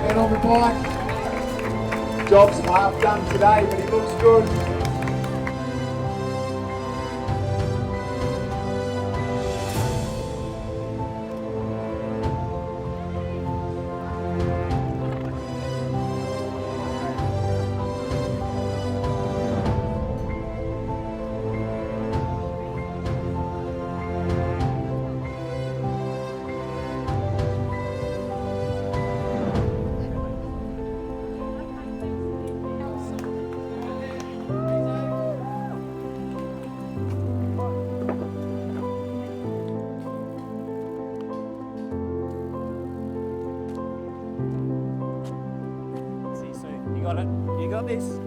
And on the bike, job's half done today, but he looks good. Got it. You got this.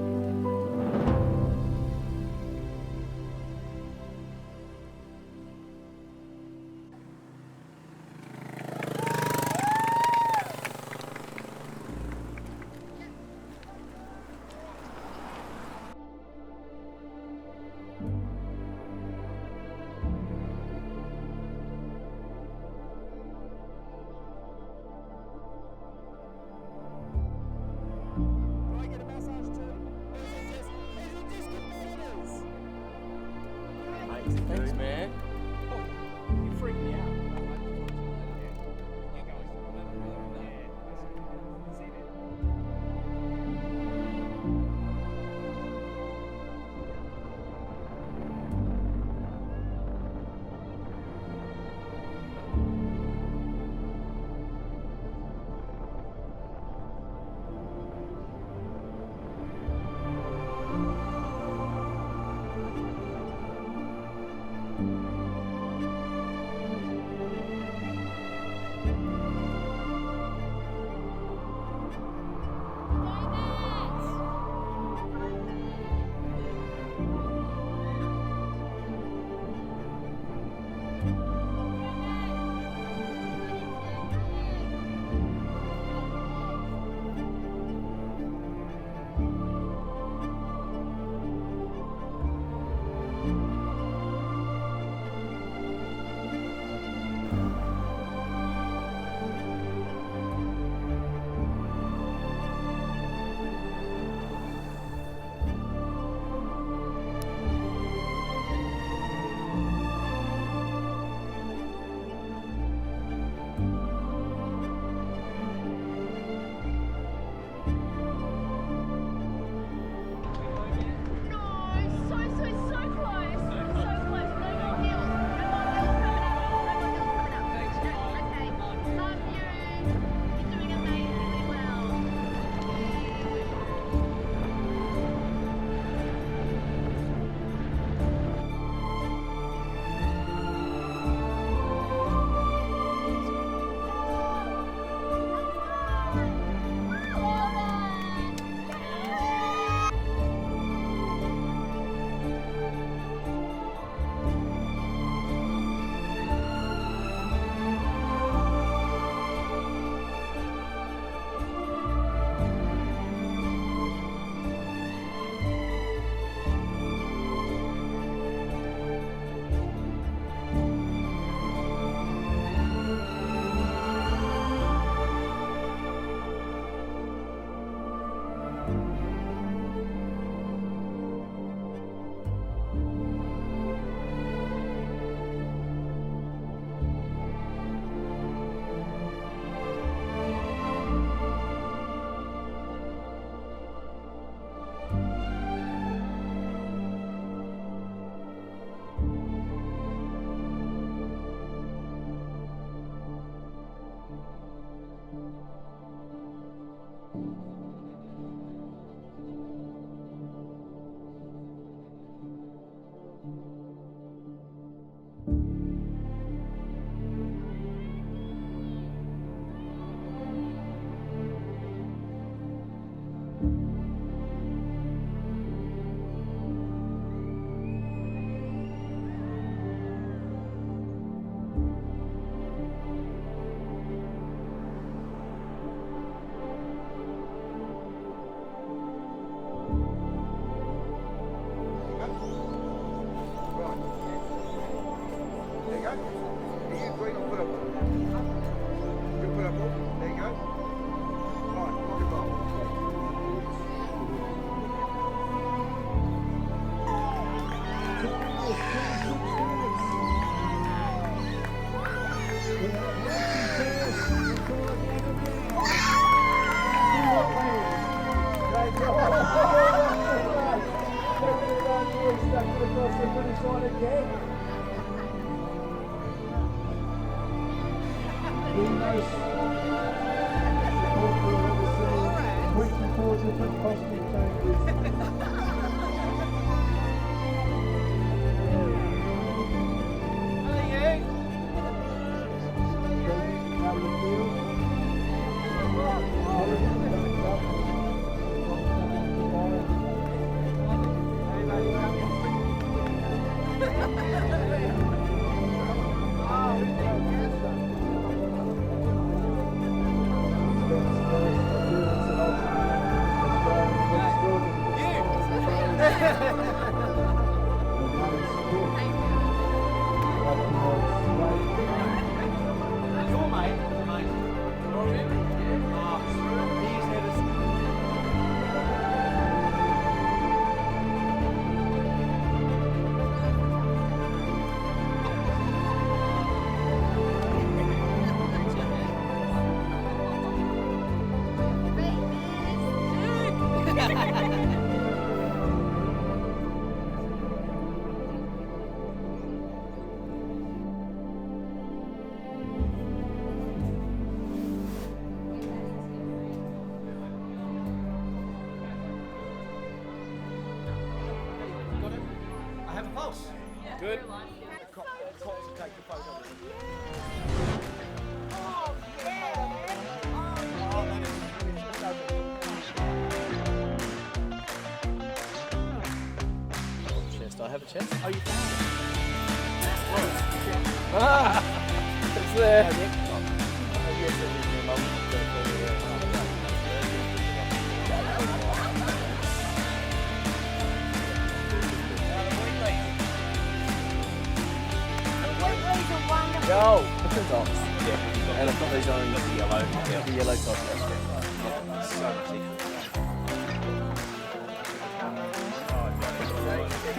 Get a massage too. most support we've ever seen, reaching for different costume changes. How do you feel? Good. Chest. I have a chest. Oh, you found It's there. Go! Tops. Yeah. And I've got these on the yellow. Yeah. The yellow top. Yeah. So much easier.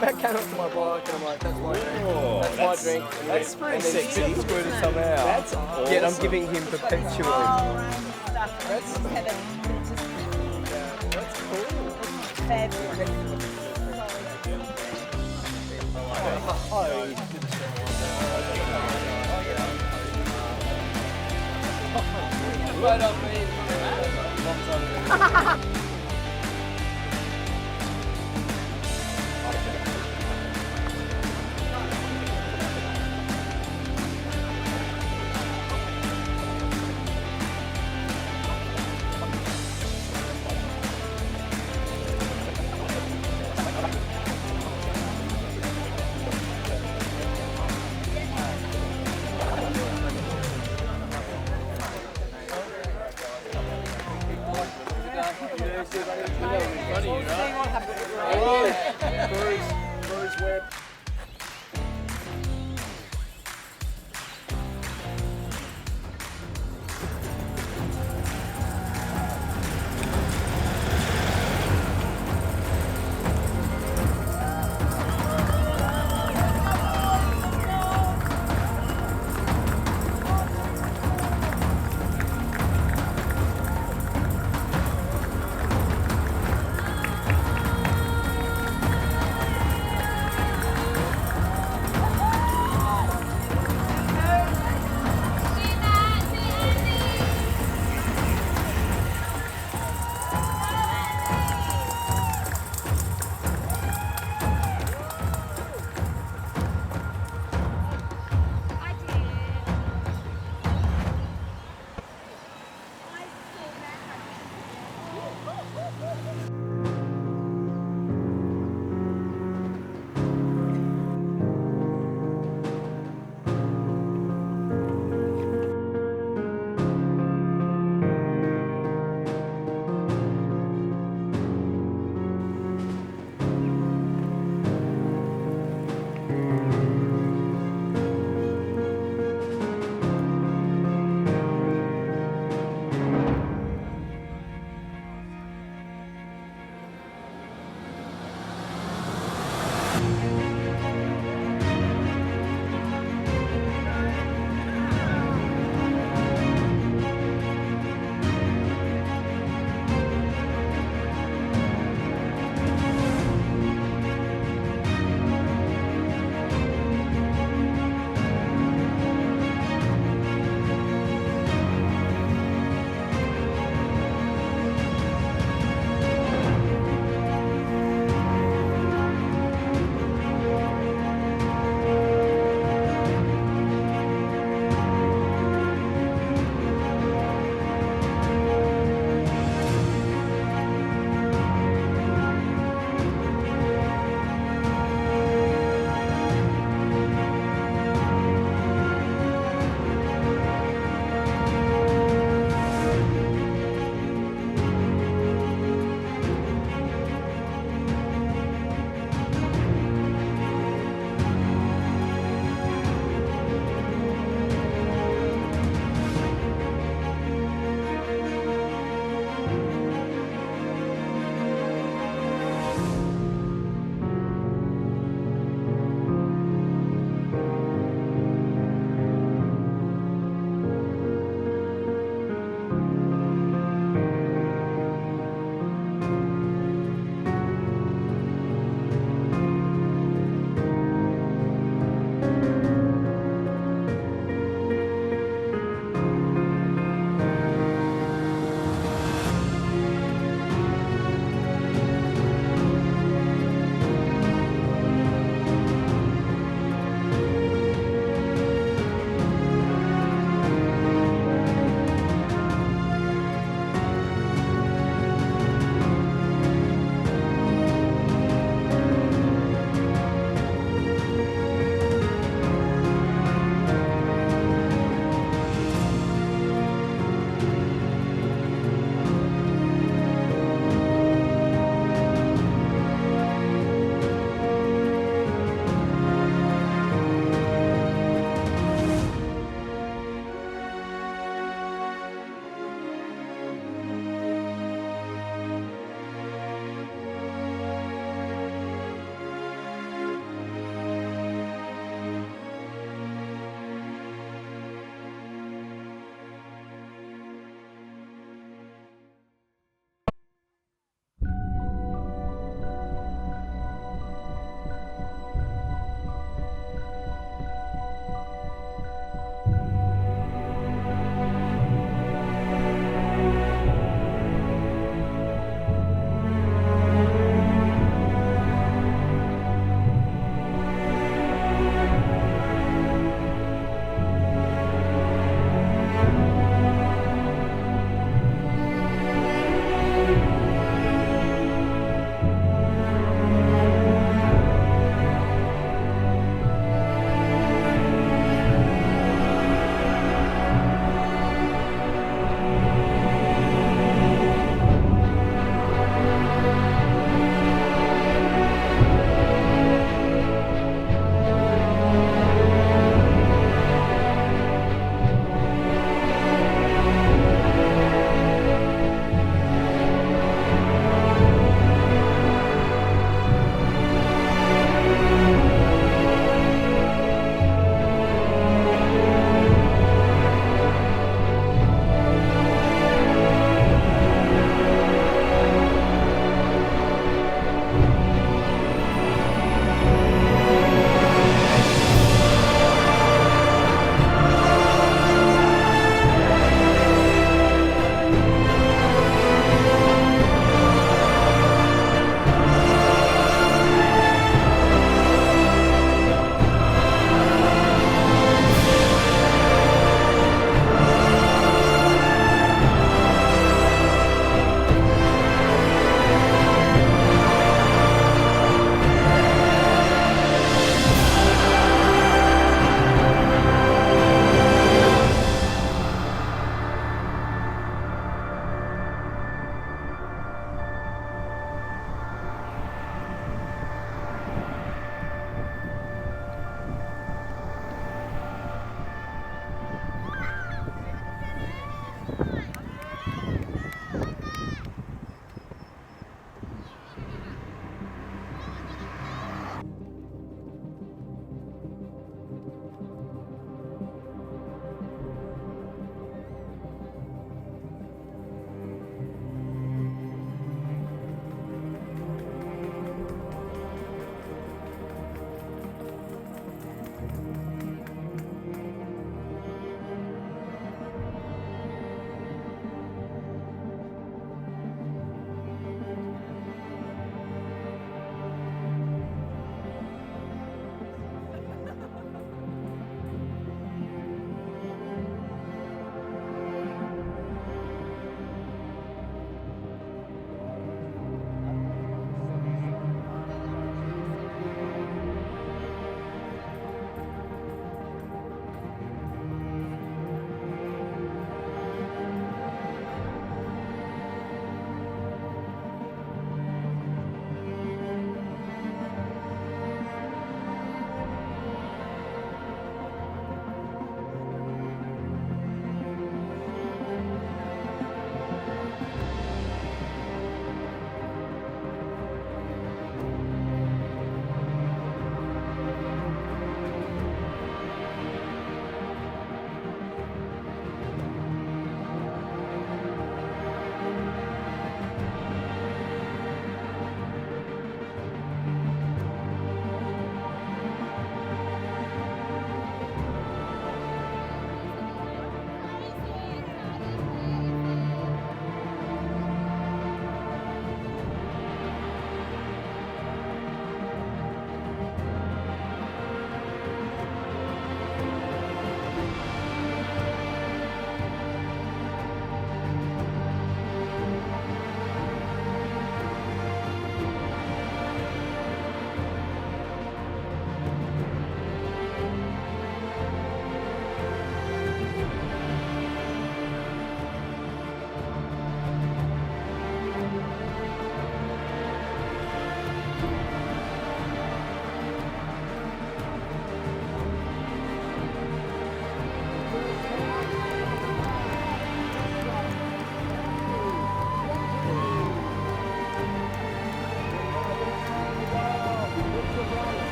Matt came up to my bike and I'm like, that's my drink. That's my drink. That's pretty sexy. He's good somehow. That's awesome. Yet I'm giving him perpetually. That's cool. fabulous. Right on me. Bruce Webb.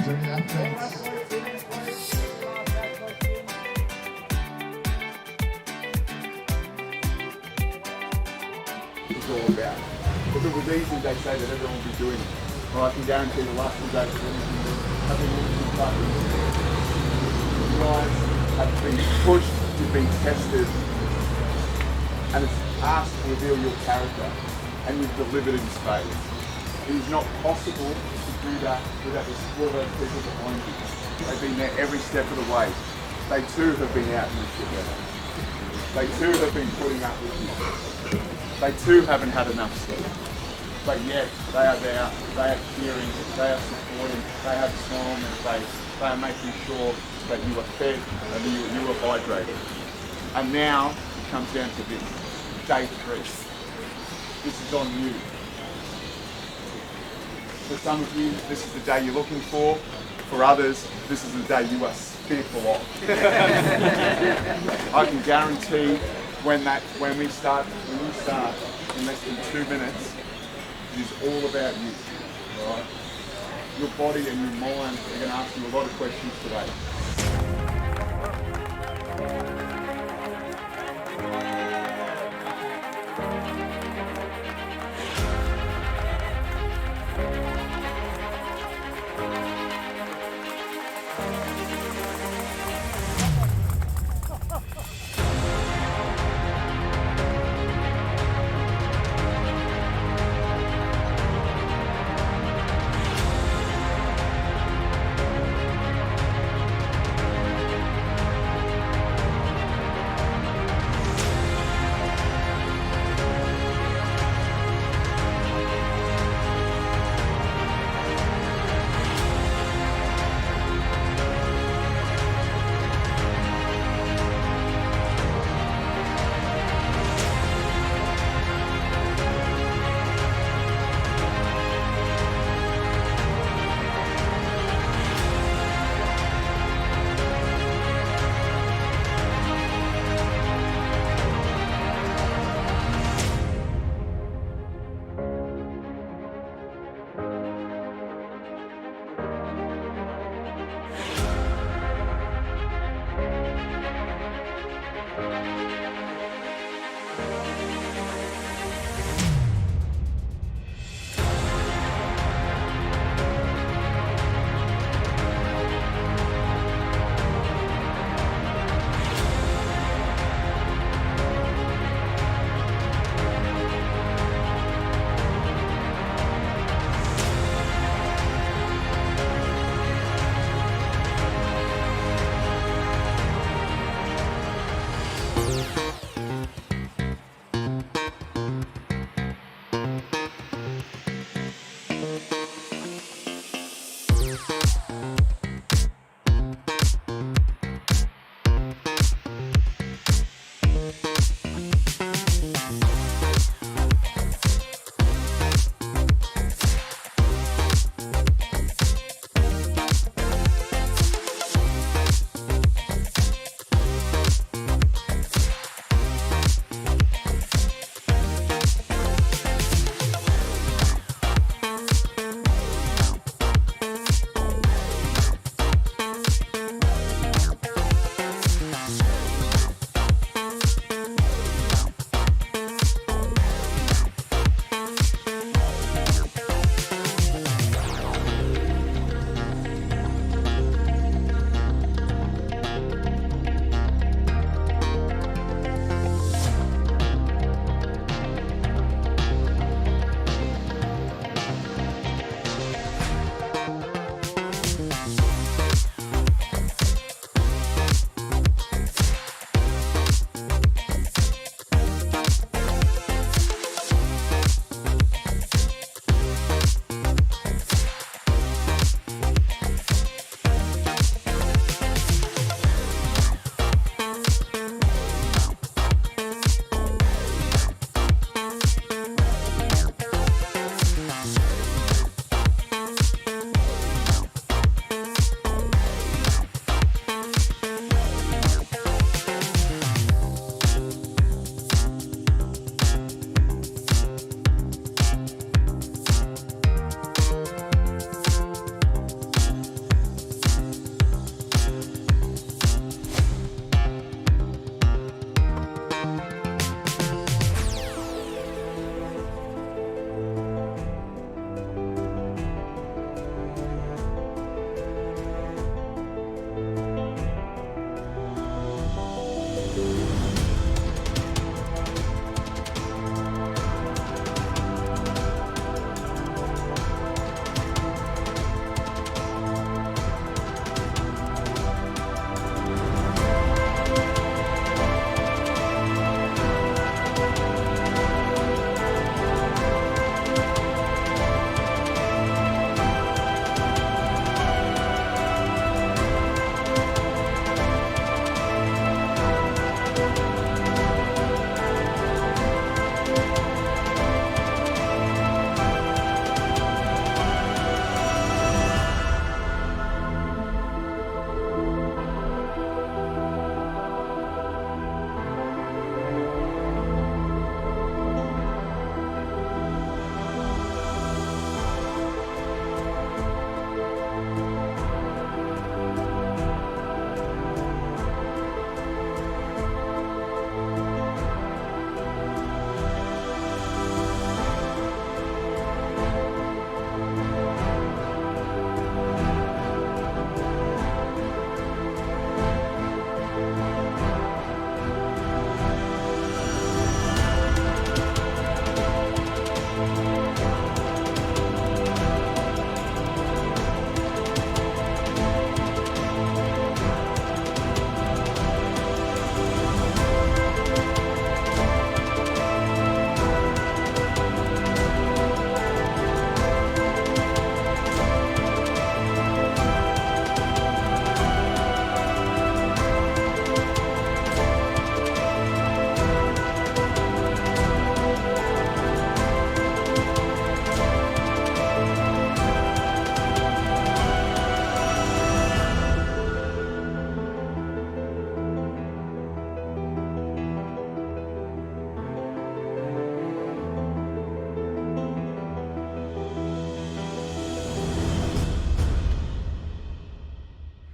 Is there any updates? It's all about. If it was easy, they say that everyone would be doing it. Well, I can guarantee the last 2 days of anything that have been looking buttons. You guys have been pushed, you've been tested, and it's asked to reveal your character, and you've delivered in spades. It is not possible to do that without the support of those people behind you. They've been there every step of the way. They too have been out in the shit weather. They too have been putting up with you. They too haven't had enough sleep. But yet, they are there, they are cheering, they are supporting, they have a smile on their face, they are making sure that you are fed and you are hydrated. And now, it comes down to this, day 3. This is on you. For some of you, this is the day you're looking for. For others, this is the day you are fearful of. I can guarantee when we start in less than 2 minutes, it is all about you, right? Your body and your mind are going to ask you a lot of questions today.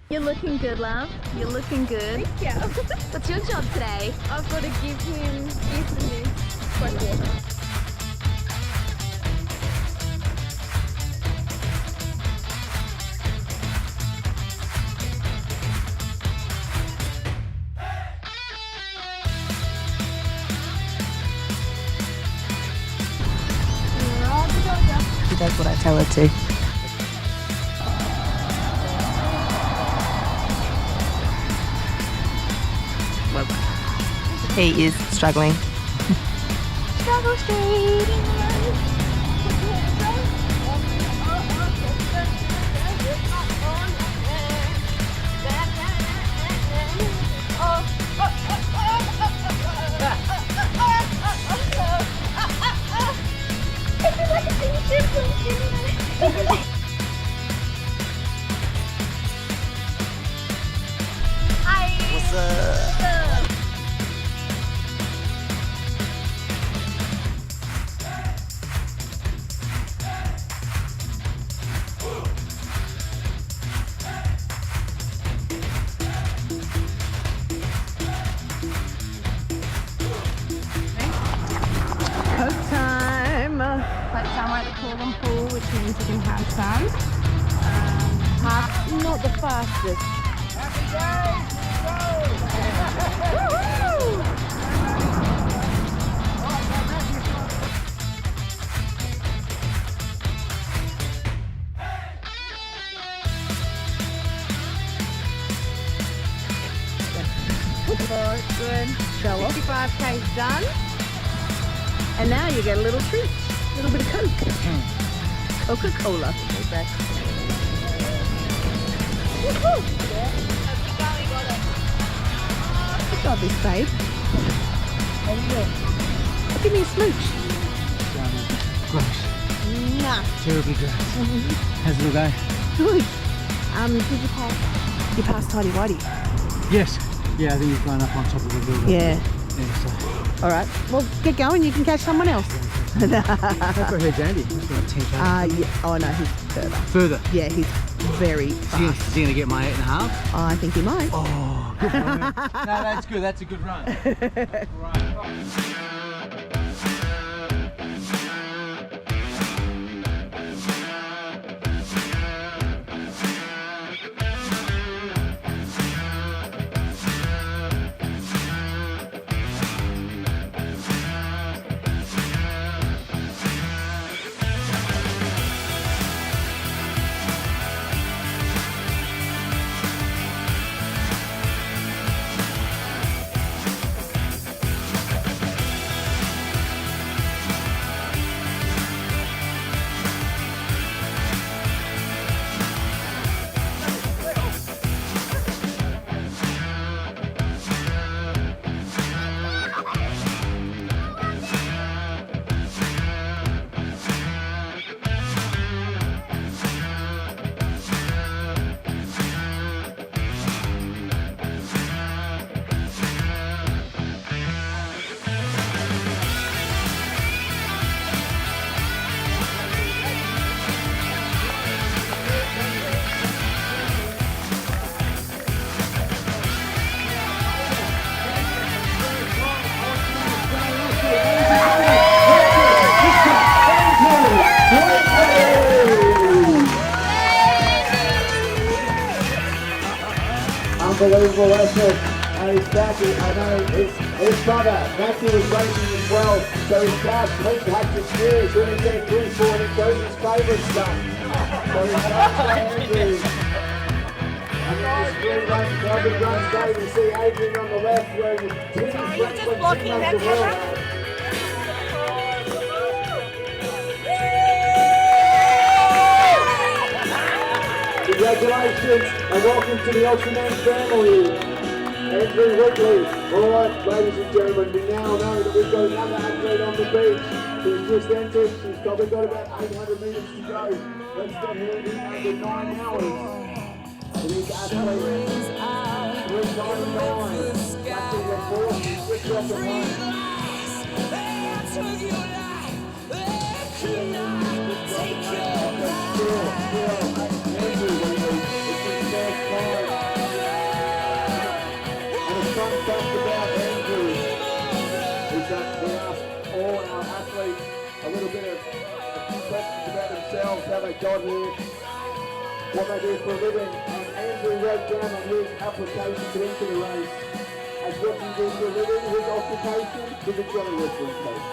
You're looking good, love. You're looking good. Thank you. What's your job today? I've got to give him this and this. Fresh water. She does what I tell her to. He is struggling. Struggle street. What's up? Coke time. Like somewhere at the Coolum pool, which means you can have some. Not the fastest. Good. Show off. 55k's done. And now you get a little treat. A little bit of Coke. Coca-Cola. Good job, this babe. Give me a smooch. Gross. Nah. Terribly gross. How's the little guy? Good. Did you pass? You passed Tidy Whitey. Yes. Yeah, I think he's going up on top of the building. Yeah. Yeah, so. All right. Well, get going. You can catch someone else. How far ahead's Andy? That's about 10 k's. Yeah. Oh no, he's further. Further. Yeah, he's very Is fast. he going to get my 8.5? I think he might. Oh, good run. No, that's good. That's a good run. Unbelievable effort. And he's back. I know his brother, Matthew, was racing as well. So his dad, Pete, had to cheers when he said 3-4 and it goes his favourite stuff. So he's Andrew. And then this blue run, Melbourne run straight. You see Adrian on the left wearing his Timmy Franklin blocking that as well. camera? Congratulations and welcome to the Ultraman family. Andrew Whitley. Alright, ladies and gentlemen, we now know that we've got another athlete on the beach. She's just entered. She's probably got about 800 metres to go. Let's get her in under 9 hours. It is athlete 399. That's in the fourth. She's just off the line. Still, Andrew Whitley. It's his first time. a little bit of a few questions about themselves, how they got here, what they do for a living. And Andrew wrote down on his application to enter the race as what you do for a living, his occupation, to the Johnny Woodbridge coach.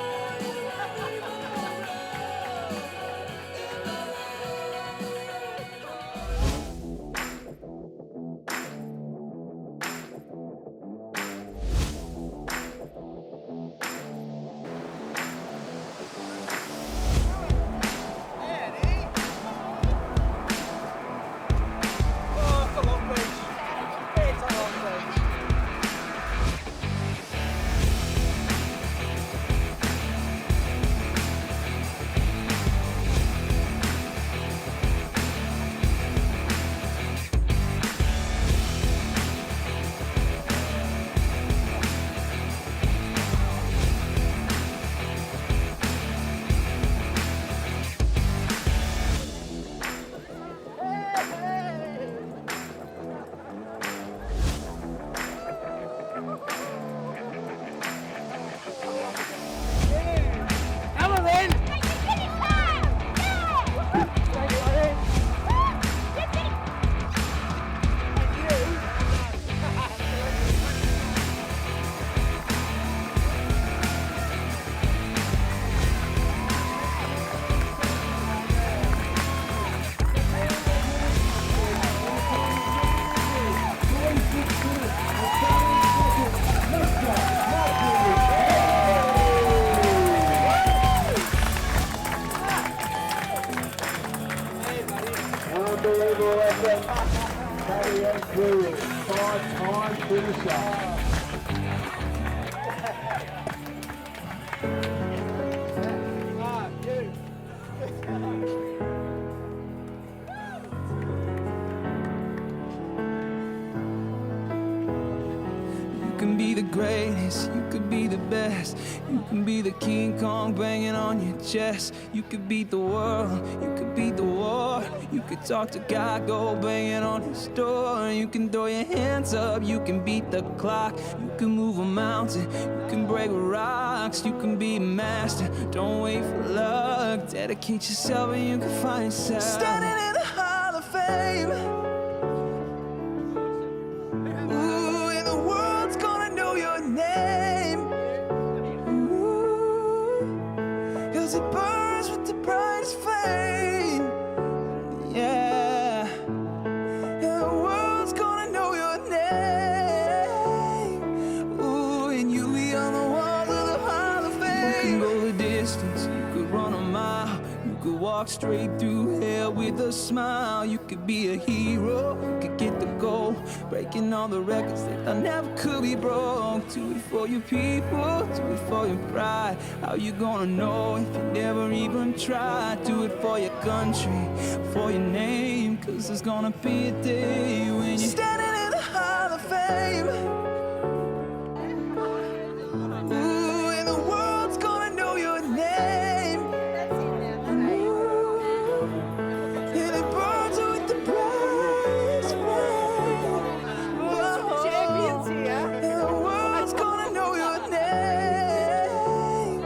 Unbelievable effort. Carry and through. 5-time finisher. You can be the greatest, you could be the best. You can be the King Kong banging on your chest. You could beat the world, you could beat the war. You could talk to God, go banging on his door. You can throw your hands up, you can beat the clock. You can move a mountain, you can break rocks. You can be a master, don't wait for luck. Dedicate yourself and you can find yourself standing in the Hall of Fame. Ooh, and the world's gonna know your name. Ooh, 'cause it burns with the brightest flame. Yeah, and the world's gonna know your name. Ooh, and you'll be on the walls of the Hall of Fame. You can go the distance, you could run a mile. You could walk straight through hell with a smile. You could be a hero, you could get the goal, breaking all the records that never could be broke. Do it for your people, do it for your pride. How you gonna know if you never even try? Do it for your country, for your name, 'cause there's gonna be a day when you're standing in the Hall of Fame. Ooh, and the world's gonna know your name. And it burns with the brightest flame. Champions here. And the world's gonna know your name.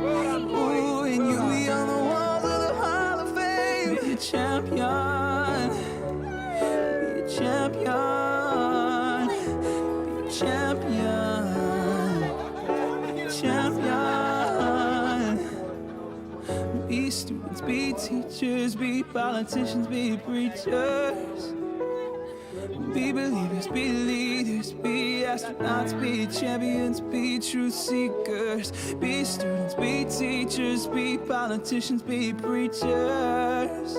Ooh, and you'll be on the walls of the Hall of Fame. Be a champion. Be a champion. Be a champion. Be a champion. Be students, be teachers, be politicians, be preachers. Be believers, be leaders, be astronauts, be champions, be truth seekers. Be students, be teachers, be politicians, be preachers.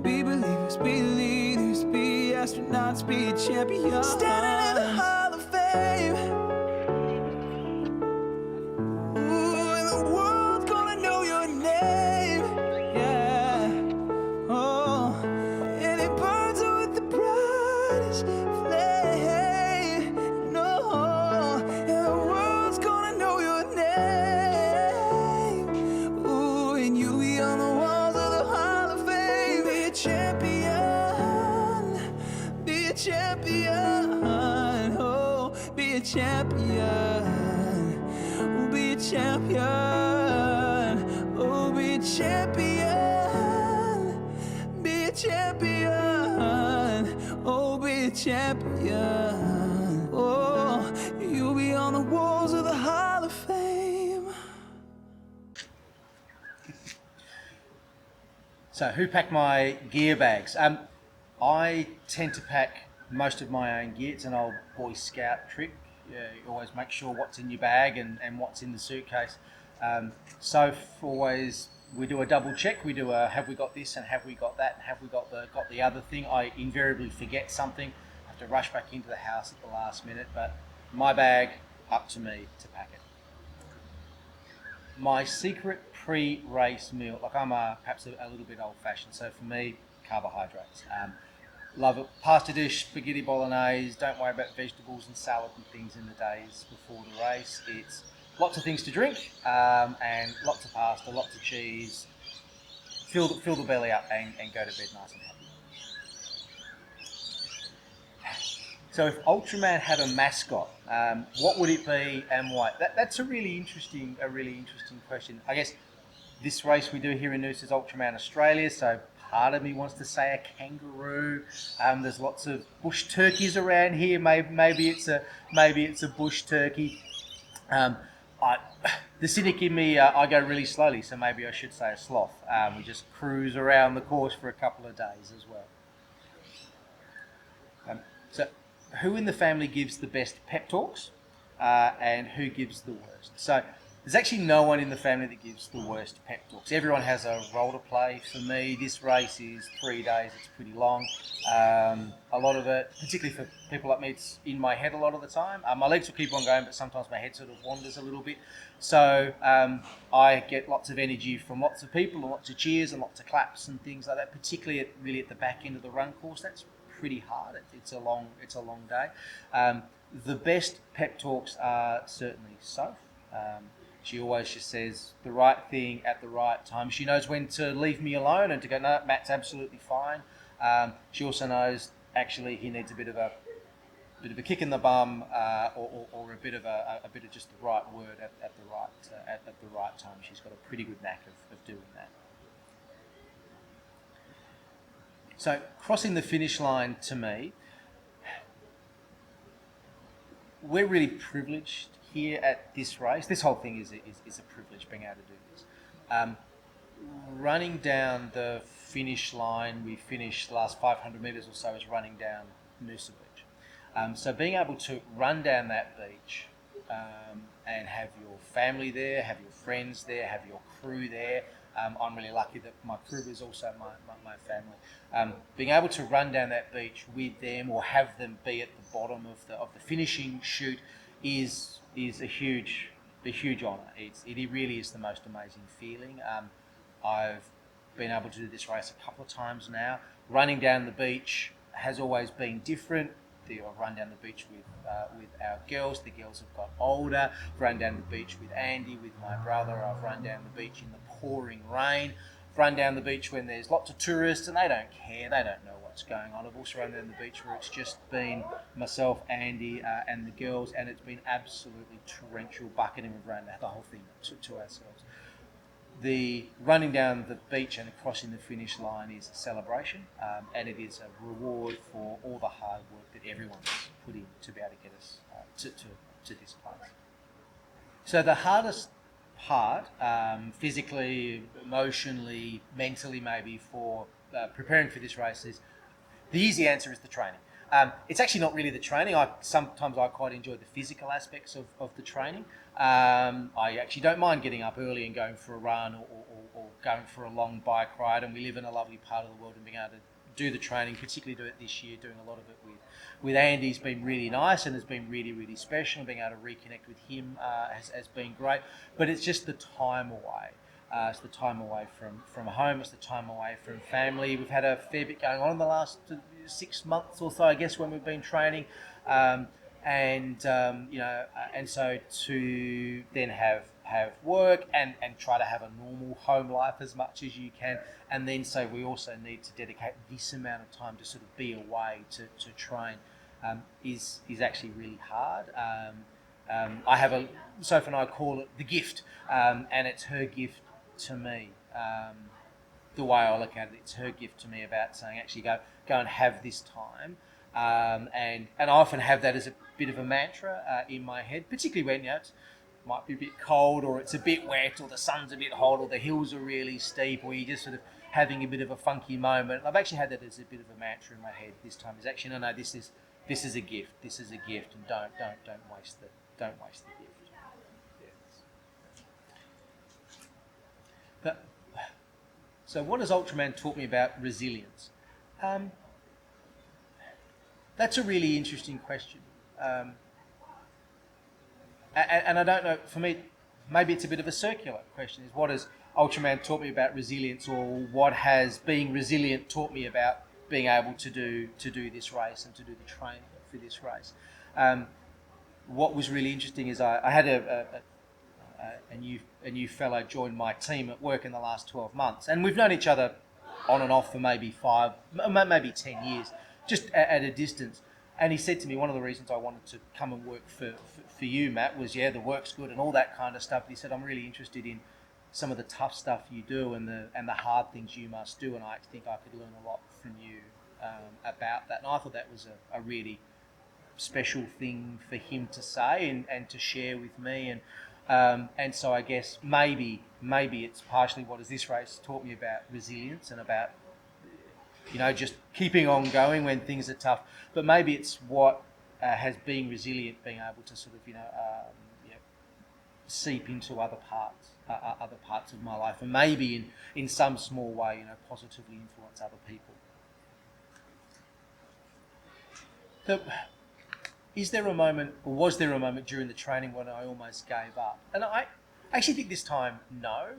Be believers, be leaders, be astronauts, be champions. Standing in the Hall of Fame. Ooh, and the world's gonna know your name. Yeah. Oh, and it burns with the brightest flame. No, and the world's gonna know your name. Ooh, and you'll be on the walls of the Hall of Fame. Be a champion. Be a champion. Oh, be a champion. Oh, be a champion. Oh, be champion, be a champion, oh, be a champion. Oh, you'll be on the walls of the Hall of Fame. So, who packed my gear bags? I tend to pack most of my own gear. It's an old Boy Scout trick. You always make sure what's in your bag and what's in the suitcase. So always we do a double check. We do a have we got this and have we got that and have we got the other thing. I invariably forget something. I have to rush back into the house at the last minute. But my bag, up to me to pack it. My secret pre-race meal, like I'm perhaps a little bit old-fashioned, so for me, carbohydrates. Love it. Pasta dish, spaghetti bolognese, don't worry about vegetables and salad and things in the days before the race. It's lots of things to drink, and lots of pasta, lots of cheese. Fill the belly up and go to bed nice and happy. So if Ultraman had a mascot, what would it be and why? That's a really interesting question. I guess this race we do here in Noosa is Ultraman Australia, so part of me wants to say a kangaroo. There's lots of bush turkeys around here. Maybe it's a bush turkey. The cynic in me, I go really slowly, so maybe I should say a sloth. We just cruise around the course for a couple of days as well. So who in the family gives the best pep talks and who gives the worst? So there's actually no one in the family that gives the worst pep talks. Everyone has a role to play. For me, this race is 3 days. It's pretty long. A lot of it, particularly for people like me, it's in my head a lot of the time. My legs will keep on going, but sometimes my head sort of wanders a little bit. So I get lots of energy from lots of people and lots of cheers and lots of claps and things like that, particularly at the back end of the run course. That's pretty hard. It's a long day. The best pep talks are certainly Soph. She always just says the right thing at the right time. She knows when to leave me alone and to go, no, Matt's absolutely fine. She also knows actually he needs a bit of a kick in the bum or a bit of just the right word at the right time. She's got a pretty good knack of doing that. So crossing the finish line, to me, we're really privileged here at this race. This whole thing is a privilege, being able to do this. Running down the finish line, we finished the last 500 metres or so is running down Noosa Beach. So being able to run down that beach and have your family there, have your friends there, have your crew there. I'm really lucky that my crew is also my family. Being able to run down that beach with them or have them be at the bottom of the finishing chute is a huge honour. It really is the most amazing feeling. I've been able to do this race a couple of times now. Running down the beach has always been different. I've run down the beach with our girls. The girls have got older. I've run down the beach with Andy, with my brother. I've run down the beach in the pouring rain. I've run down the beach when there's lots of tourists and they don't care. They don't know what's going on. I've also run down the beach where it's just been myself, Andy, and the girls, and it's been absolutely torrential bucketing. We've run the whole thing to ourselves. The running down the beach and crossing the finish line is a celebration, and it is a reward for all the hard work that everyone's put in to be able to get us to this place. So the hardest part, physically, emotionally, mentally maybe, for preparing for this race is, the easy answer is the training. It's actually not really the training. Sometimes I quite enjoy the physical aspects of the training. I actually don't mind getting up early and going for a run or going for a long bike ride, and we live in a lovely part of the world, and being able to do the training, particularly do it this year, doing a lot of it with Andy, has been really nice and has been really, really special. Being able to reconnect with him has been great, but it's just the time away. It's the time away from home. It's the time away from family. We've had a fair bit going on in the last 6 months or so, I guess, when we've been training, and so to then have work and try to have a normal home life as much as you can, and then so we also need to dedicate this amount of time to sort of be away to train, is actually really hard. I have Sophie and I call it the gift, and it's her gift to me. The way I look at it, it's her gift to me about saying, actually go and have this time. And I often have that as a bit of a mantra in my head, particularly when it might be a bit cold, or it's a bit wet, or the sun's a bit hot, or the hills are really steep, or you're just sort of having a bit of a funky moment. I've actually had that as a bit of a mantra in my head this time. Is actually no, this is a gift. This is a gift, and don't waste the gift. But so, what has Ultraman taught me about resilience? That's a really interesting question. And I don't know, for me, maybe it's a bit of a circular question, is what has Ultraman taught me about resilience, or what has being resilient taught me about being able to do this race and to do the training for this race. What was really interesting is I had a new fellow join my team at work in the last 12 months, and we've known each other on and off for maybe 10 years, just at a distance. And he said to me, one of the reasons I wanted to come and work for you, Matt, was, the work's good and all that kind of stuff. But he said, I'm really interested in some of the tough stuff you do and the hard things you must do, and I think I could learn a lot from you about that. And I thought that was a really special thing for him to say and to share with me. And so I guess maybe it's partially what has this race taught me about resilience and about just keeping on going when things are tough. But maybe it's what has been resilient, being able to sort of seep into other parts of my life, and maybe in some small way positively influence other people. So, is there a moment, or was there a moment during the training when I almost gave up? And I actually think this time, no.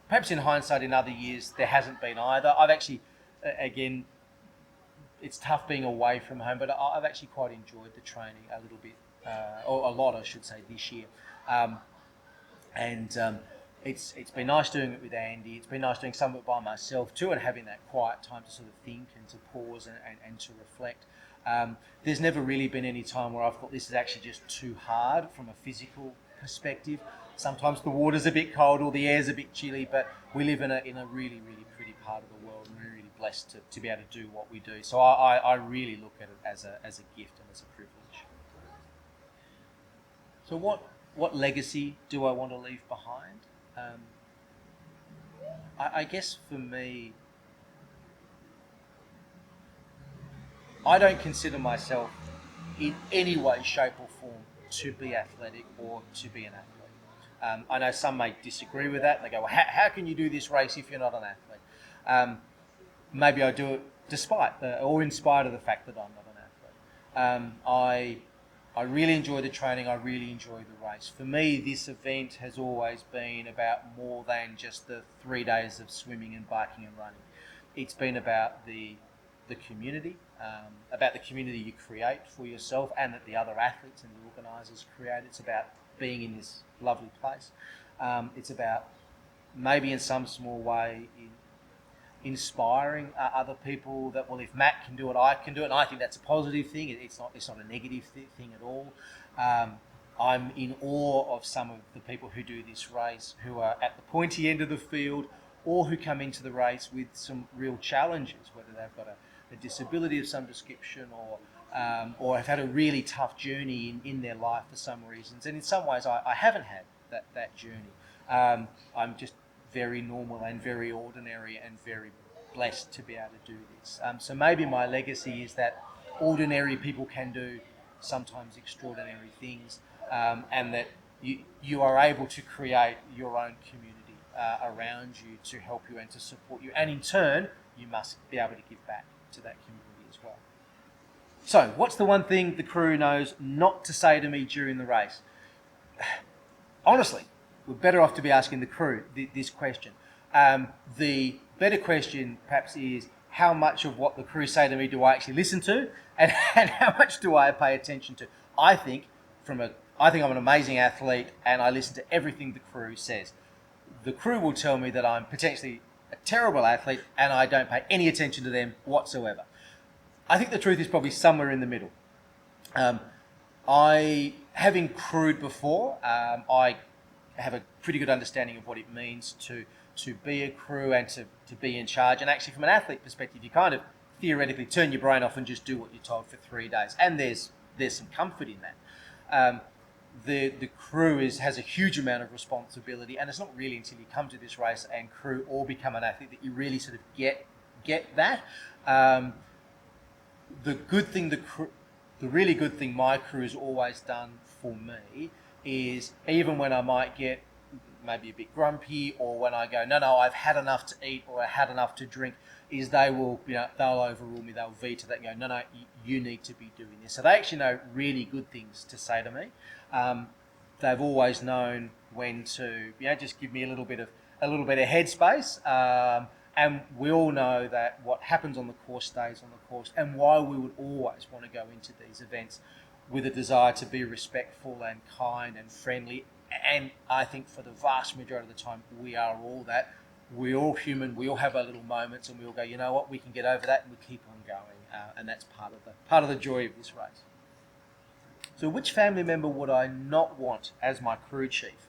Perhaps in hindsight, in other years, there hasn't been either. I've actually, again, it's tough being away from home, but I've actually quite enjoyed the training a little bit, or a lot, I should say, this year. It's been nice doing it with Andy. It's been nice doing some of it by myself too, and having that quiet time to sort of think and to pause and to reflect. There's never really been any time where I've thought this is actually just too hard from a physical perspective. Sometimes the water's a bit cold or the air's a bit chilly, but we live in a really, really pretty part of the world, and we're really blessed to be able to do what we do. So I really look at it as a gift and as a privilege. So what legacy do I want to leave behind? I guess for me, I don't consider myself in any way, shape or form to be athletic or to be an athlete. I know some may disagree with that. They go, well, how can you do this race if you're not an athlete? Maybe I do it despite or in spite of the fact that I'm not an athlete. I really enjoy the training. I really enjoy the race. For me, this event has always been about more than just the 3 days of swimming and biking and running. It's been about the community, about the community you create for yourself and that the other athletes and the organisers create. It's about being in this lovely place. It's about maybe in some small way inspiring other people that, well, if Matt can do it, I can do it. And I think that's a positive thing. It's not a negative thing at all. I'm in awe of some of the people who do this race, who are at the pointy end of the field, or who come into the race with some real challenges, whether they've got a disability of some description or have had a really tough journey in their life for some reasons. And in some ways, I haven't had that journey. I'm just very normal and very ordinary and very blessed to be able to do this. So maybe my legacy is that ordinary people can do sometimes extraordinary things, and that you are able to create your own community around you to help you and to support you. And in turn, you must be able to give back to that community as well. So, what's the one thing the crew knows not to say to me during the race? Honestly, we're better off to be asking the crew this question. The better question perhaps is, how much of what the crew say to me do I actually listen to, and how much do I pay attention to? I think I'm an amazing athlete, and I listen to everything the crew says. The crew will tell me that I'm potentially a terrible athlete, and I don't pay any attention to them whatsoever. I think the truth is probably somewhere in the middle. Having crewed before, I have a pretty good understanding of what it means to to be a crew and to be in charge. And actually, from an athlete perspective, you kind of theoretically turn your brain off and just do what you're told for 3 days. And there's some comfort in that. The crew has a huge amount of responsibility, and it's not really until you come to this race and crew or become an athlete that you really sort of get that. The really good thing my crew has always done for me is, even when I might get maybe a bit grumpy, or when I go, no, I've had enough to eat or I had enough to drink, is they'll overrule me, they'll veto that and go, no, you need to be doing this. So they actually know really good things to say to me. They've always known when to, just give me a little bit of headspace. And we all know that what happens on the course stays on the course, and why we would always want to go into these events with a desire to be respectful and kind and friendly. And I think for the vast majority of the time, we are all that. We're all human. We all have our little moments, and we all go, you know what, we can get over that, and we keep on going. And that's part of the joy of this race. So, which family member would I not want as my crew chief?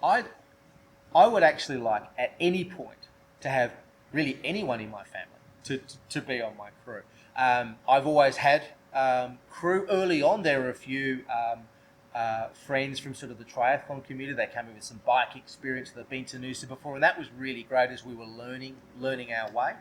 I would actually like, at any point, to have really anyone in my family to be on my crew. I've always had crew early on. There were a few friends from sort of the triathlon community. They came in with some bike experience. They've been to Noosa before, and that was really great as we were learning our way.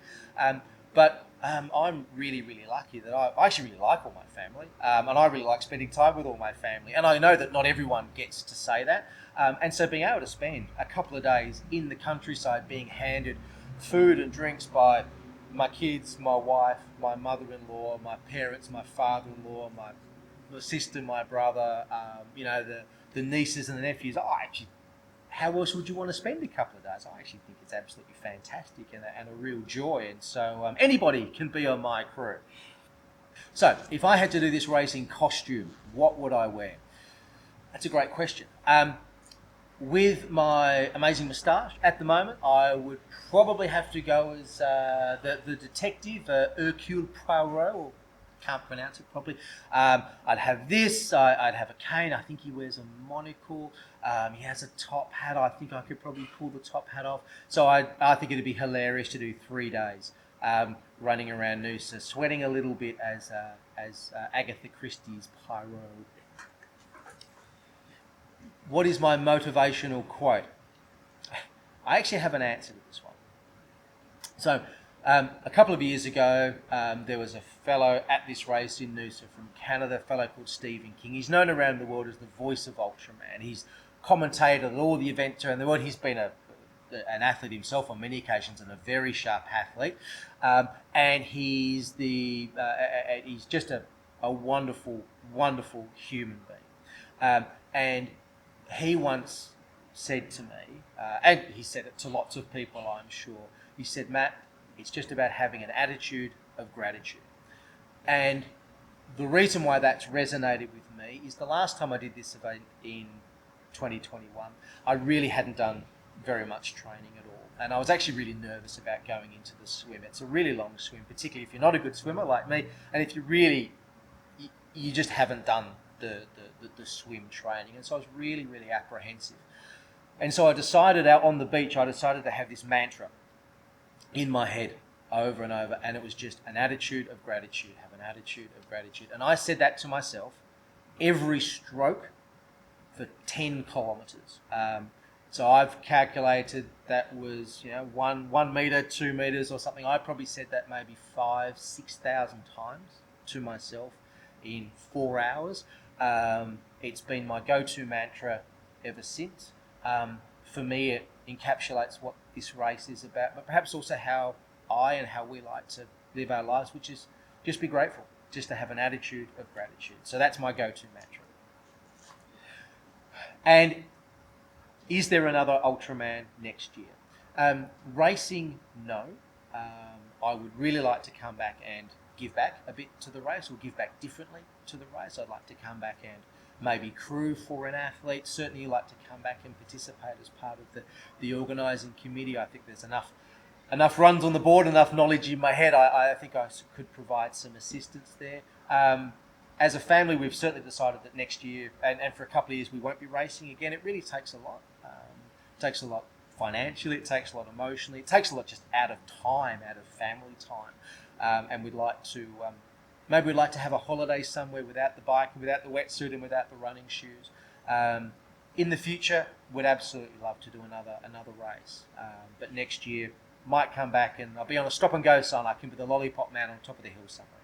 But I'm really, really lucky that I actually really like all my family, and I really like spending time with all my family. And I know that not everyone gets to say that. And so being able to spend a couple of days in the countryside being handed food and drinks by my kids, my wife, my mother-in-law, my parents, my father-in-law, my sister, my brother, the nieces and the nephews, how else would you want to spend a couple of days? I actually think it's absolutely fantastic and a real joy. And so anybody can be on my crew. So if I had to do this race in costume, what would I wear? That's a great question. With my amazing moustache at the moment, I would probably have to go as the detective, Hercule Poirot, or can't pronounce it properly. I'd have this, I'd have a cane. I think he wears a monocle. He has a top hat. I think I could probably pull the top hat off. So I think it'd be hilarious to do 3 days running around Noosa, sweating a little bit as Agatha Christie's Poirot. What is my motivational quote? I actually have an answer to this one. So, a couple of years ago, there was a fellow at this race in Noosa from Canada, a fellow called Stephen King. He's known around the world as the voice of Ultraman. He's commentated at all the events around the world. He's been an athlete himself on many occasions, and a very sharp athlete. And he's just a wonderful, wonderful human being. And he once said to me, and he said it to lots of people, I'm sure, he said, Matt, it's just about having an attitude of gratitude. And the reason why that's resonated with me is the last time I did this event in 2021, I really hadn't done very much training at all. And I was actually really nervous about going into the swim. It's a really long swim, particularly if you're not a good swimmer like me, and if you just haven't done the swim training. And so I was really, really apprehensive. And so I decided out on the beach, I decided to have this mantra in my head over and over, and it was just an attitude of gratitude, have an attitude of gratitude. And I said that to myself every stroke for 10 kilometres. So I've calculated that was 1 metre, 2 metres or something. I probably said that maybe 5,000-6,000 times to myself in 4 hours. It's been my go-to mantra ever since. For me, it encapsulates what this race is about, but perhaps also how we like to live our lives, which is just be grateful, just to have an attitude of gratitude. So that's my go-to mantra. And is there another Ultraman next year? Racing, no. I would really like to come back and give back a bit to the race, or give back differently to the race. I'd like to come back and maybe crew for an athlete. Certainly like to come back and participate as part of the organising committee. I think there's enough runs on the board, enough knowledge in my head. I think I could provide some assistance there. As a family, we've certainly decided that next year, and for a couple of years, we won't be racing again. It really takes a lot. It takes a lot financially, it takes a lot emotionally, it takes a lot just out of time, out of family time. And we'd like to, maybe we'd like to have a holiday somewhere without the bike, and without the wetsuit, and without the running shoes. In the future, would absolutely love to do another race. But next year, might come back and I'll be on a stop and go sign. I can be the lollipop man on top of the hill somewhere.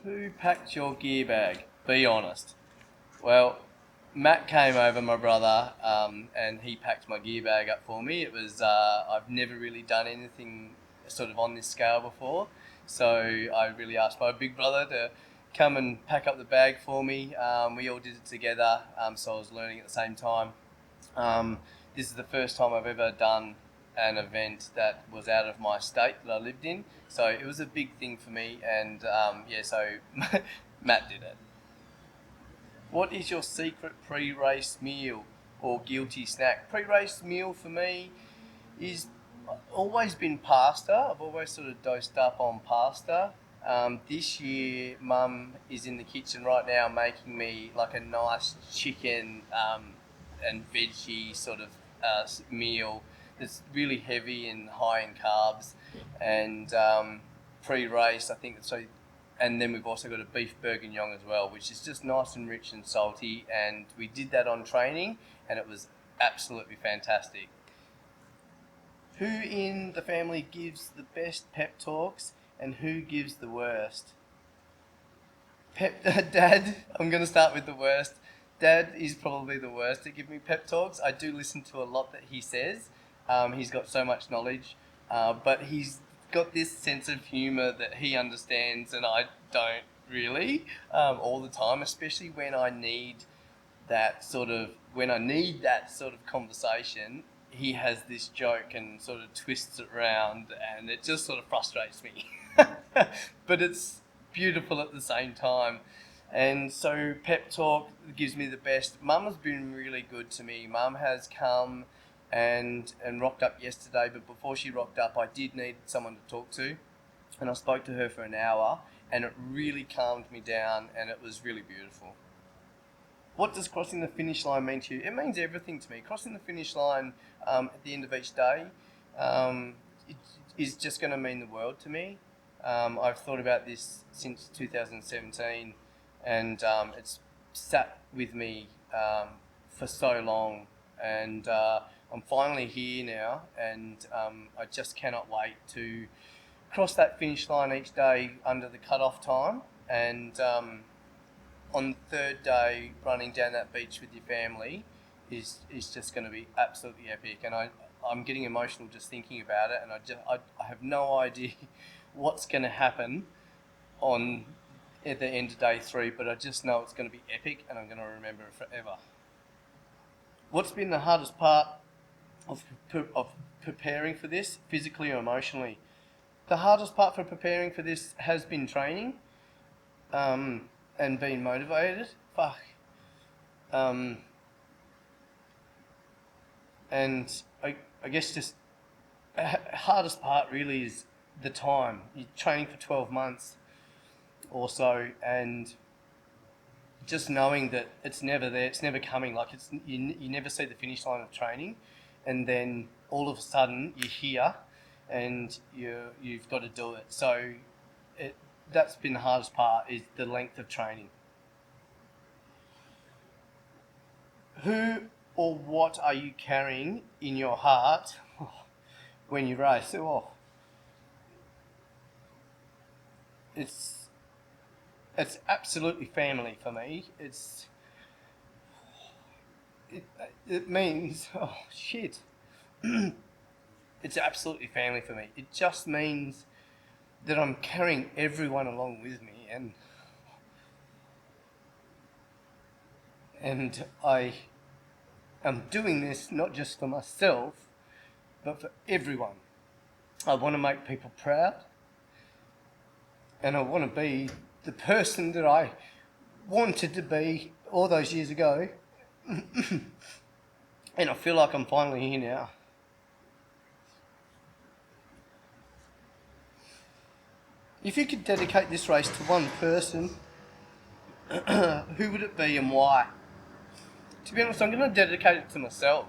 Who packed your gear bag? Be honest. Well, Matt came over, my brother, and he packed my gear bag up for me. It was I've never really done anything sort of on this scale before, so I really asked my big brother to come and pack up the bag for me. We all did it together, so I was learning at the same time. This is the first time I've ever done an event that was out of my state that I lived in, so it was a big thing for me, and so Matt did it. What is your secret pre-race meal or guilty snack? Pre-race meal for me is always been pasta. I've always sort of dosed up on pasta. This year, Mum is in the kitchen right now making me like a nice chicken and veggie sort of meal that's really heavy and high in carbs. And pre-race, I think so. And then we've also got a beef bourguignon as well, which is just nice and rich and salty. And we did that on training, and it was absolutely fantastic. Who in the family gives the best pep talks, and who gives the worst? Dad, I'm going to start with the worst. Dad is probably the worst to give me pep talks. I do listen to a lot that he says. He's got so much knowledge, but he's got this sense of humour that he understands and I don't really all the time, especially when I need that sort of conversation. He has this joke and sort of twists it around, and it just sort of frustrates me. But it's beautiful at the same time. And so pep talk gives me the best. Mum has been really good to me. Mum has come and rocked up yesterday, but before she rocked up, I did need someone to talk to, and I spoke to her for an hour, and it really calmed me down, and it was really beautiful. What does crossing the finish line mean to you? It means everything to me. Crossing the finish line at the end of each day it is just going to mean the world to me. I've thought about this since 2017, and it's sat with me for so long, and I'm finally here now, and I just cannot wait to cross that finish line each day under the cut-off time, and on the third day running down that beach with your family is just going to be absolutely epic, and I'm getting emotional just thinking about it, and I have no idea what's going to happen at the end of day 3, but I just know it's going to be epic, and I'm going to remember it forever. What's been the hardest part of preparing for this, physically or emotionally? The hardest part for preparing for this has been training and being motivated. And I guess just hardest part really is the time. You're training for 12 months or so, and just knowing that it's never there, it's never coming. Like you never see the finish line of training, and then all of a sudden you're here, and you've got to do it. So that's been the hardest part, is the length of training. Who or what are you carrying in your heart when you race? It's absolutely family for me. It means, it's absolutely family for me. It just means that I'm carrying everyone along with me, and I am doing this not just for myself, but for everyone. I want to make people proud, and I want to be the person that I wanted to be all those years ago, and I feel like I'm finally here now. If you could dedicate this race to one person, who would it be and why? To be honest, I'm going to dedicate it to myself.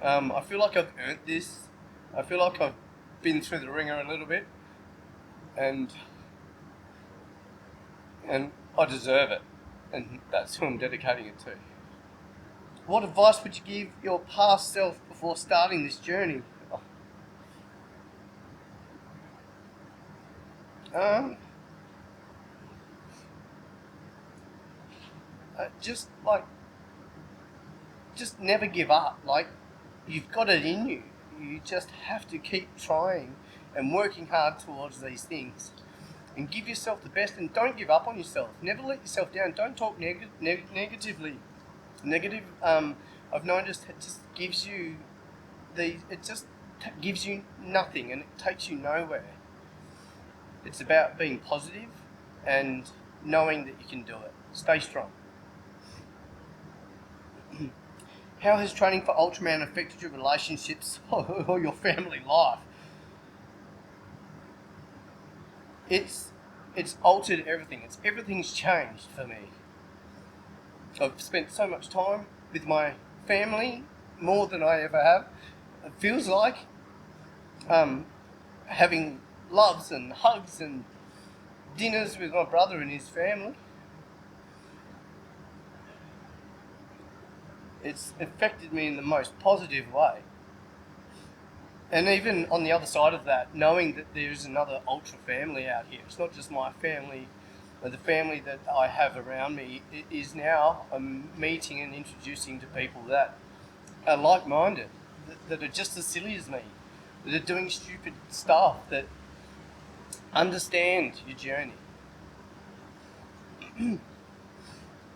I feel like I've earned this. I feel like I've been through the ringer a little bit, and I deserve it, and that's who I'm dedicating it to. What advice would you give your past self before starting this journey? Just never give up. Like, you've got it in you. You just have to keep trying and working hard towards these things. And give yourself the best, and don't give up on yourself. Never let yourself down. Don't talk negatively. Negative, I've noticed it just gives you gives you nothing, and it takes you nowhere. It's about being positive and knowing that you can do it. Stay strong. How has training for Ultraman affected your relationships or your family life? It's altered everything. Everything's changed for me. I've spent so much time with my family, more than I ever have. It feels like having loves and hugs and dinners with my brother and his family. It's affected me in the most positive way. And even on the other side of that, knowing that there's another ultra family out here. It's not just my family, but the family that I have around me is now meeting and introducing to people that are like-minded, that are just as silly as me, that are doing stupid stuff, that understand your journey.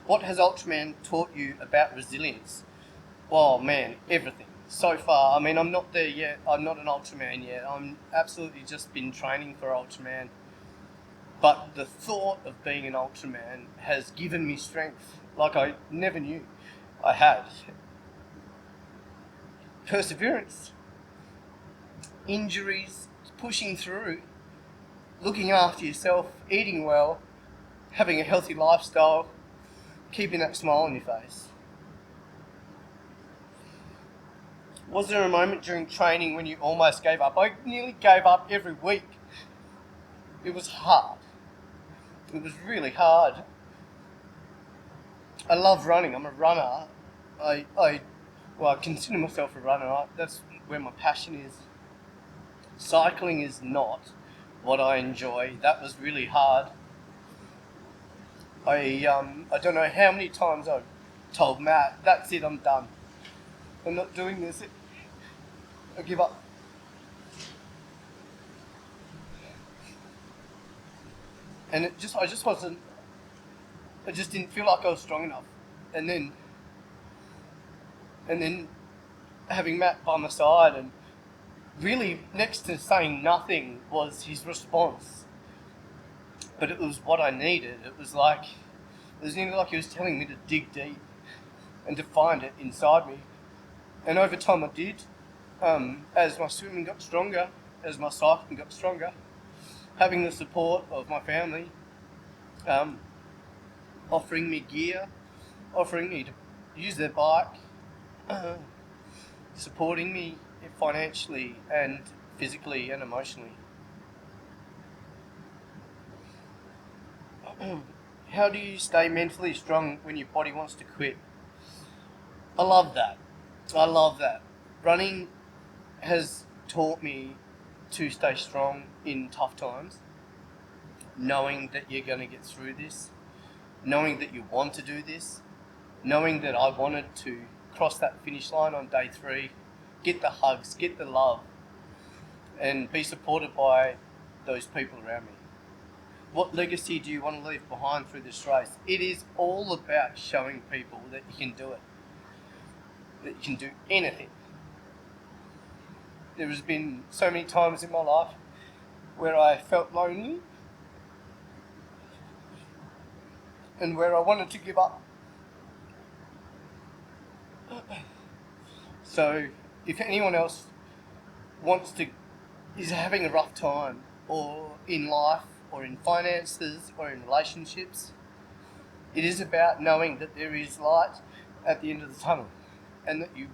What has Ultraman taught you about resilience? Well, man, everything. So far, I mean, I'm not there yet. I'm not an Ultraman yet. I'm absolutely just been training for Ultraman. But the thought of being an Ultraman has given me strength like I never knew I had. Perseverance, injuries, pushing through, looking after yourself, eating well, having a healthy lifestyle, keeping that smile on your face. Was there a moment during training when you almost gave up? I nearly gave up every week. It was hard. It was really hard. I love running. I'm a runner. I consider myself a runner. That's where my passion is. Cycling is not what I enjoy. That was really hard. I don't know how many times I've told Matt, that's it, I'm done. I'm not doing this. I give up. And I just didn't feel like I was strong enough. And then having Matt by my side, and really next to saying nothing was his response. But it was what I needed. It was nearly like he was telling me to dig deep and to find it inside me. And over time I did. As my swimming got stronger, as my cycling got stronger, having the support of my family, offering me gear, offering me to use their bike, supporting me financially and physically and emotionally. How do you stay mentally strong when your body wants to quit? I love that. Running has taught me to stay strong in tough times, knowing that you're going to get through this, knowing that you want to do this, knowing that I wanted to cross that finish line on day 3, get the hugs, get the love, and be supported by those people around me. What legacy do you want to leave behind through this race? It is all about showing people that you can do it, that you can do anything. There has been so many times in my life where I felt lonely and where I wanted to give up. So if anyone else is having a rough time, or in life, or in finances, or in relationships, it is about knowing that there is light at the end of the tunnel, and that you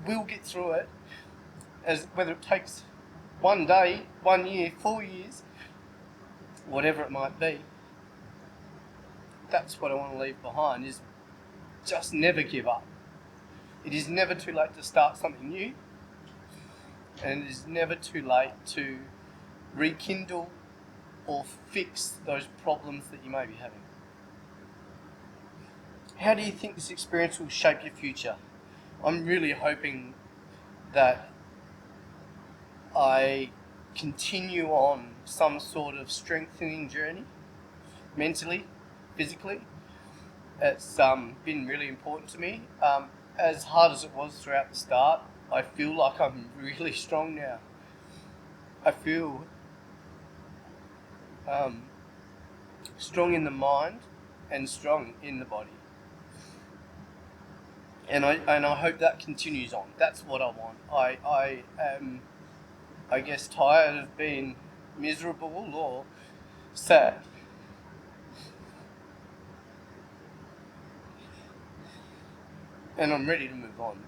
will get through it, as whether it takes 1 day, 1 year, 4 years, whatever it might be. That's what I want to leave behind, is just never give up. It is never too late to start something new, and it is never too late to rekindle or fix those problems that you may be having. How do you think this experience will shape your future? I'm really hoping that I continue on some sort of strengthening journey, mentally, physically. It's been really important to me. As hard as it was throughout the start, I feel like I'm really strong now. I feel strong in the mind and strong in the body. And I hope that continues on. That's what I want. I am, I guess, tired of being miserable or sad. And I'm ready to move on.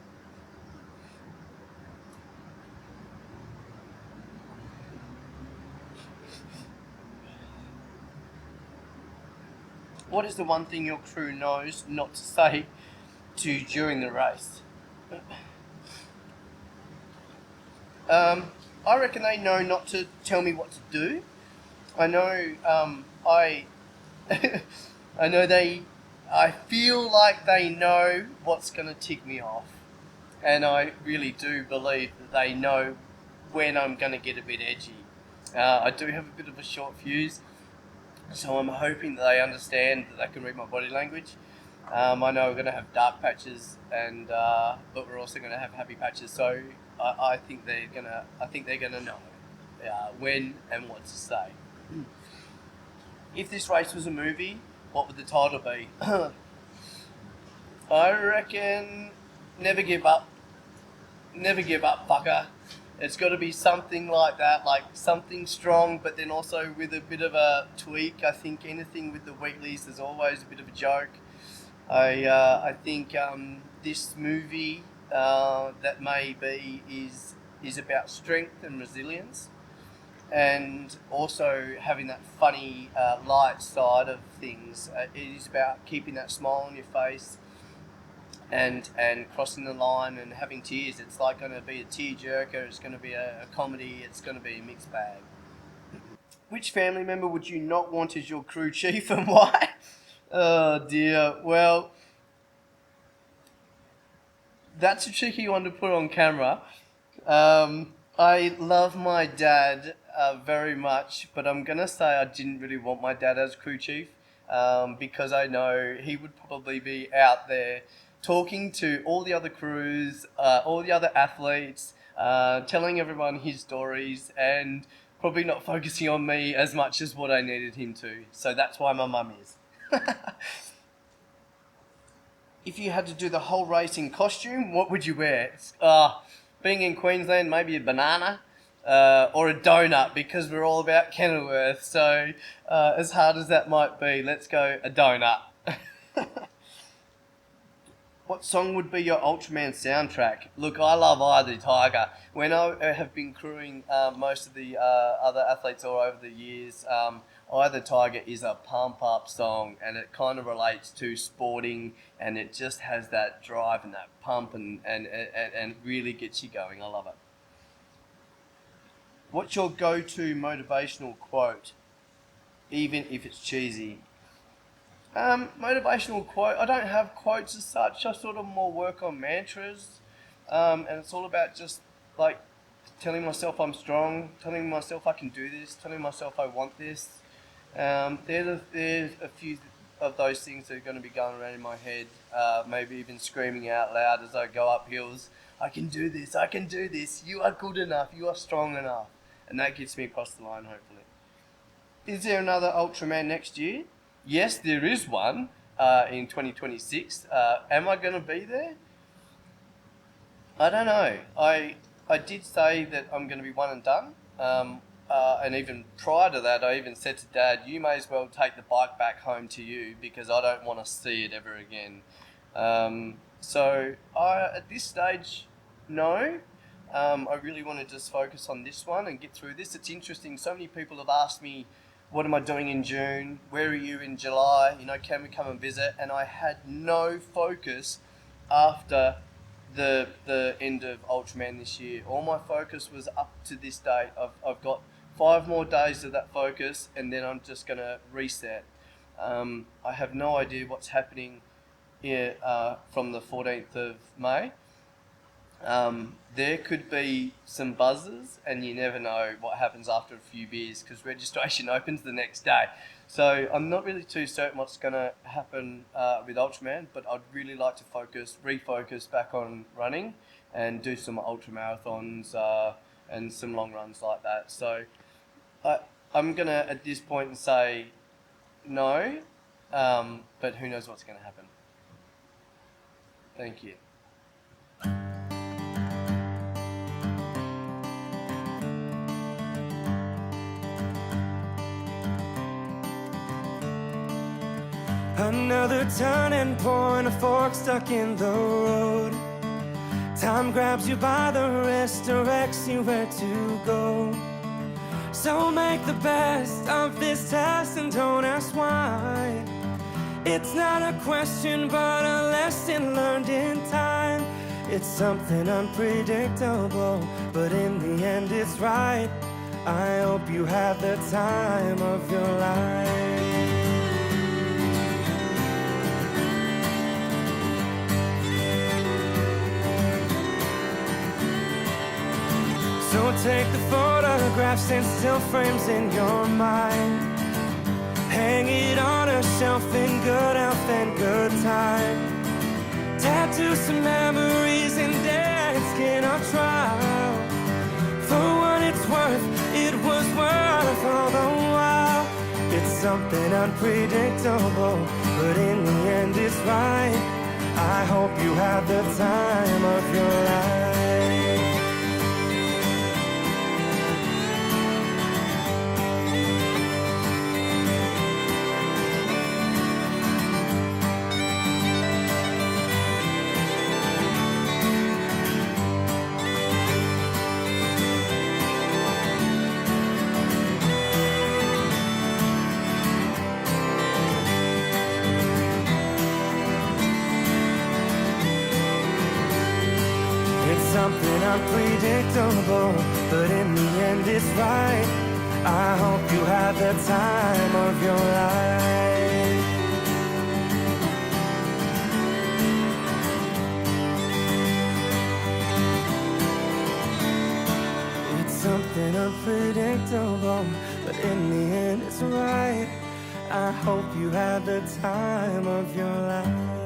What is the one thing your crew knows not to say to you during the race? I reckon they know not to tell me what to do. I know I I feel like they know what's going to tick me off, and I really do believe that they know when I'm going to get a bit edgy. I do have a bit of a short fuse, so I'm hoping that they understand that they can read my body language. I know we're going to have dark patches, and but we're also going to have happy patches. So I think they're gonna know when and what to say. If this race was a movie, what would the title be? I reckon Never Give Up. Never give up, fucker. It's got to be something like that, like something strong, but then also with a bit of a tweak. I think anything with the Wheatleys, there's always a bit of a joke. I think this movie that may be is about strength and resilience, and also having that funny light side of things. It is about keeping that smile on your face and crossing the line and having tears. It's like going to be a tearjerker, it's going to be a comedy, it's going to be a mixed bag. Which family member would you not want as your crew chief, and why? Oh dear, well, that's a tricky one to put on camera. I love my dad very much, but I'm going to say I didn't really want my dad as crew chief, because I know he would probably be out there talking to all the other crews, all the other athletes, telling everyone his stories, and probably not focusing on me as much as what I needed him to. So that's why my mum is. If you had to do the whole race in costume, what would you wear? Being in Queensland, maybe a banana or a donut, because we're all about Kenilworth. So as hard as that might be, let's go a donut. What song would be your Ultraman soundtrack? Look, I love Eye of the Tiger. When I have been crewing most of the other athletes all over the years, Eye of the Tiger is a pump-up song, and it kind of relates to sporting, and it just has that drive and that pump and really gets you going. I love it. What's your go-to motivational quote, even if it's cheesy? Motivational quote, I don't have quotes as such. I sort of more work on mantras, and it's all about just like telling myself I'm strong, telling myself I can do this, telling myself I want this. There's a few of those things that are going to be going around in my head, maybe even screaming out loud as I go up hills. I can do this, I can do this, you are good enough, you are strong enough. And that gets me across the line, hopefully. Is there another Ultraman next year? Yes, there is one in 2026. Am I going to be there? I don't know. I did say that I'm going to be one and done. And even prior to that, I even said to Dad, you may as well take the bike back home to you, because I don't want to see it ever again. So at this stage, no. I really want to just focus on this one and get through this. It's interesting. So many people have asked me, what am I doing in June? Where are you in July? You know, can we come and visit? And I had no focus after the end of Ultraman this year. All my focus was up to this date. I've got 5 more days of that focus, and then I'm just going to reset. I have no idea what's happening here from the 14th of May. There could be some buzzers, and you never know what happens after a few beers because registration opens the next day. So I'm not really too certain what's going to happen with Ultraman, but I'd really like to refocus back on running and do some ultra marathons and some long runs like that. So I'm going to, at this point, say no, but who knows what's going to happen. Thank you. Another turning point, a fork stuck in the road. Time grabs you by the wrist, directs you where to go. So make the best of this test and don't ask why. It's not a question but a lesson learned in time. It's something unpredictable, but in the end it's right. I hope you have the time of your life. So take the photographs and still frames in your mind. Hang it on a shelf in good health and good time. Tattoo some memories and dead skin on trial. For what it's worth, it was worth all the while. It's something unpredictable, but in the end it's right. I hope you have the time of your life. Something unpredictable, but in the end it's right. I hope you have the time of your life. It's something unpredictable, but in the end it's right. I hope you have the time of your life.